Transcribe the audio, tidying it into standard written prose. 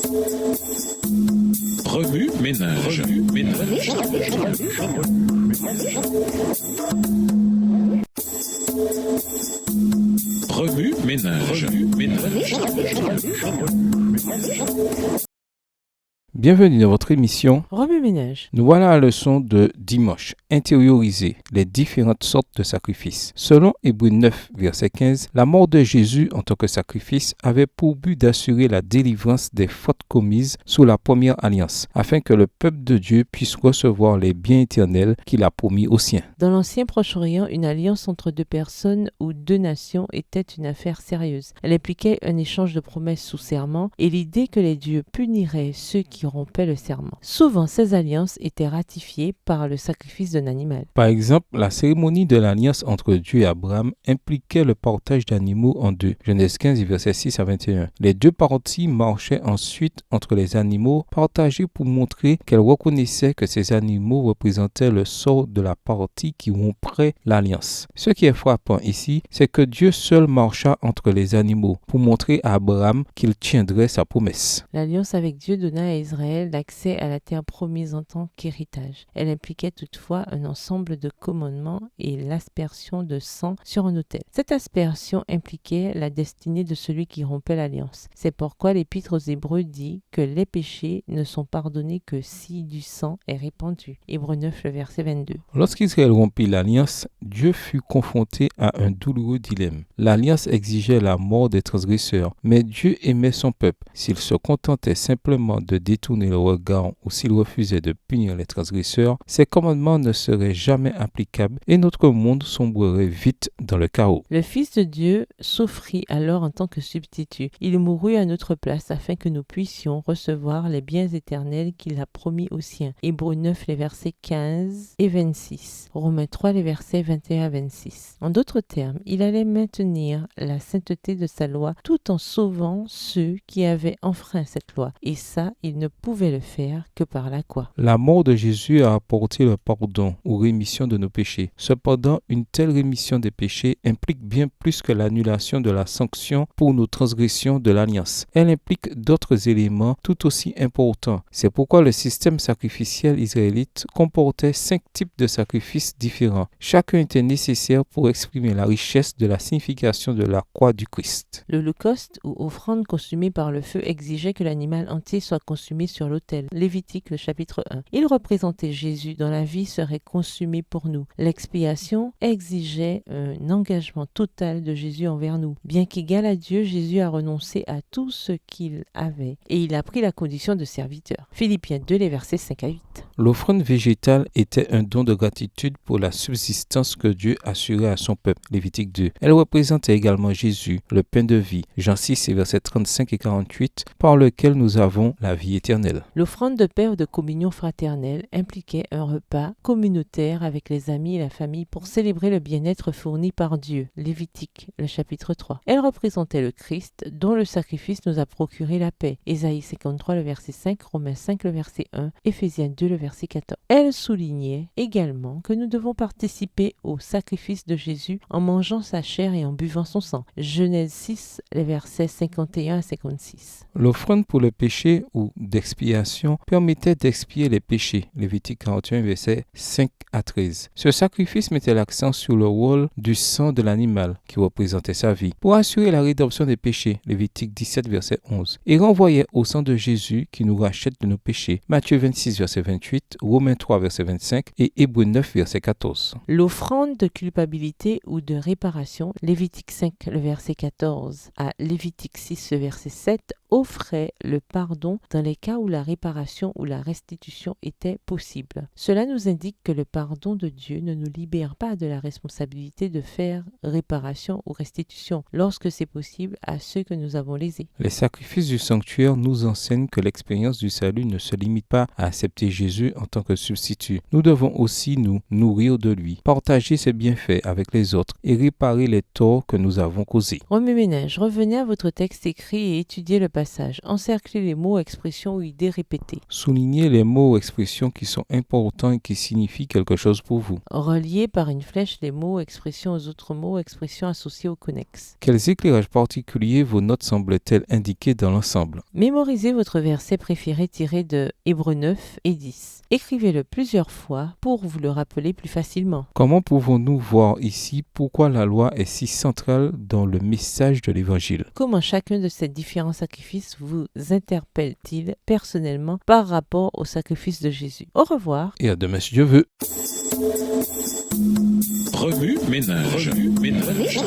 Remue ménage. Remue ménage. Bienvenue dans votre émission Remue ménage. Nous voilà à la leçon de dimanche. Intérioriser les différentes sortes de sacrifices. Selon Hébreux 9, verset 15, la mort de Jésus en tant que sacrifice avait pour but d'assurer la délivrance des fautes commises sous la première alliance, afin que le peuple de Dieu puisse recevoir les biens éternels qu'il a promis aux siens. Dans l'ancien Proche-Orient, une alliance entre deux personnes ou deux nations était une affaire sérieuse. Elle impliquait un échange de promesses sous serment et l'idée que les dieux puniraient ceux qui rompaient le serment. Souvent, ces alliances étaient ratifiées par le sacrifice d'un animal. Par exemple, la cérémonie de l'alliance entre Dieu et Abraham impliquait le partage d'animaux en deux. Genèse 15, versets 6 à 21. Les deux parties marchaient ensuite entre les animaux partagés pour montrer qu'elles reconnaissaient que ces animaux représentaient le sort de la partie qui romprait l'alliance. Ce qui est frappant ici, c'est que Dieu seul marcha entre les animaux pour montrer à Abraham qu'il tiendrait sa promesse. L'alliance avec Dieu donna à Israël l'accès à la terre promise en tant qu'héritage. Elle impliquait toutefois un ensemble de commandements et l'aspersion de sang sur un autel. Cette aspersion impliquait la destinée de celui qui rompait l'alliance. C'est pourquoi l'Épître aux Hébreux dit que les péchés ne sont pardonnés que si du sang est répandu. Hébreux 9, le verset 22. Lorsqu'Israël rompit l'alliance, Dieu fut confronté à un douloureux dilemme. L'alliance exigeait la mort des transgresseurs, mais Dieu aimait son peuple. S'il se contentait simplement de détourner le regard ou s'il refusait de punir les transgresseurs, ses commandements ne seraient jamais applicables et notre monde sombrerait vite dans le chaos. Le Fils de Dieu s'offrit alors en tant que substitut. Il mourut à notre place afin que nous puissions recevoir les biens éternels qu'il a promis aux siens. Hébreux 9, les versets 15 et 26. Romains 3, les versets 21 à 26. En d'autres termes, il allait maintenir la sainteté de sa loi tout en sauvant ceux qui avaient enfreint cette loi. Et ça, il ne pouvait le faire que par la croix. La mort de Jésus a apporté le pardon ou rémission de nos péchés. Cependant, une telle rémission des péchés implique bien plus que l'annulation de la sanction pour nos transgressions de l'alliance. Elle implique d'autres éléments tout aussi importants. C'est pourquoi le système sacrificiel israélite comportait 5 types de sacrifices différents. Chacun était nécessaire pour exprimer la richesse de la signification de la croix du Christ. L'holocauste ou offrande consumée par le feu exigeait que l'animal entier soit consumé sur l'autel. Lévitique, le chapitre 1. Il représentait Jésus dont la vie serait consumée pour nous. L'expiation exigeait un engagement total de Jésus envers nous. Bien qu'égal à Dieu, Jésus a renoncé à tout ce qu'il avait et il a pris la condition de serviteur. Philippiens 2, les versets 5 à 8. L'offrande végétale était un don de gratitude pour la subsistance que Dieu assurait à son peuple. Lévitique 2. Elle représentait également Jésus, le pain de vie. Jean 6, versets 35 et 48, par lequel nous avons la vie éternelle. L'offrande de paix ou de communion fraternelle impliquait un repas communautaire avec les amis et la famille pour célébrer le bien-être fourni par Dieu. Lévitique, le chapitre 3. Elle représentait le Christ dont le sacrifice nous a procuré la paix. Ésaïe 53, le verset 5, Romains 5, le verset 1, Éphésiens 2, le verset 14. Elle soulignait également que nous devons participer au sacrifice de Jésus en mangeant sa chair et en buvant son sang. Genèse 6, les versets 51 à 56. L'offrande pour le péché ou d'expiation permettait d'expier les péchés. Lévitique 41, versets 5 à 13. Ce sacrifice mettait l'accent sur le rôle du sang de l'animal qui représentait sa vie pour assurer la rédemption des péchés. Lévitique 17, verset 11. Et renvoyait au sang de Jésus qui nous rachète de nos péchés. Matthieu 26, verset 28, Romains 3, verset 25 et Hébreux 9, verset 14. L'offrande de culpabilité ou de réparation, Lévitique 5, le verset 14 à Lévitique 6, le verset 7, offrait le pardon dans les cas où la réparation ou la restitution était possible. Cela nous indique que le pardon de Dieu ne nous libère pas de la responsabilité de faire réparation ou restitution lorsque c'est possible à ceux que nous avons lésés. Les sacrifices du sanctuaire nous enseignent que l'expérience du salut ne se limite pas à accepter Jésus en tant que substitut. Nous devons aussi nous nourrir de lui, partager ses bienfaits avec les autres et réparer les torts que nous avons causés. Remue ménage, revenez à votre texte écrit et étudiez le passage. Encerclez les mots, expressions ou idées répétées. Soulignez les mots ou expressions qui sont importants et qui signifient quelque chose pour vous. Reliez par une flèche les mots, expressions aux autres mots, expressions associées ou connexes. Quels éclairages particuliers vos notes semblent-elles indiquer dans l'ensemble? Mémorisez votre verset préféré tiré de Hébreux 9 et 10. Écrivez-le plusieurs fois pour vous le rappeler plus facilement. Comment pouvons-nous voir ici pourquoi la loi est si centrale dans le message de l'Évangile? Comment chacun de ces différents sacrifices vous interpelle-t-il personnellement par rapport au sacrifice de Jésus? Au revoir. Et à demain si Dieu veut. Remue-ménage. Remue-ménage.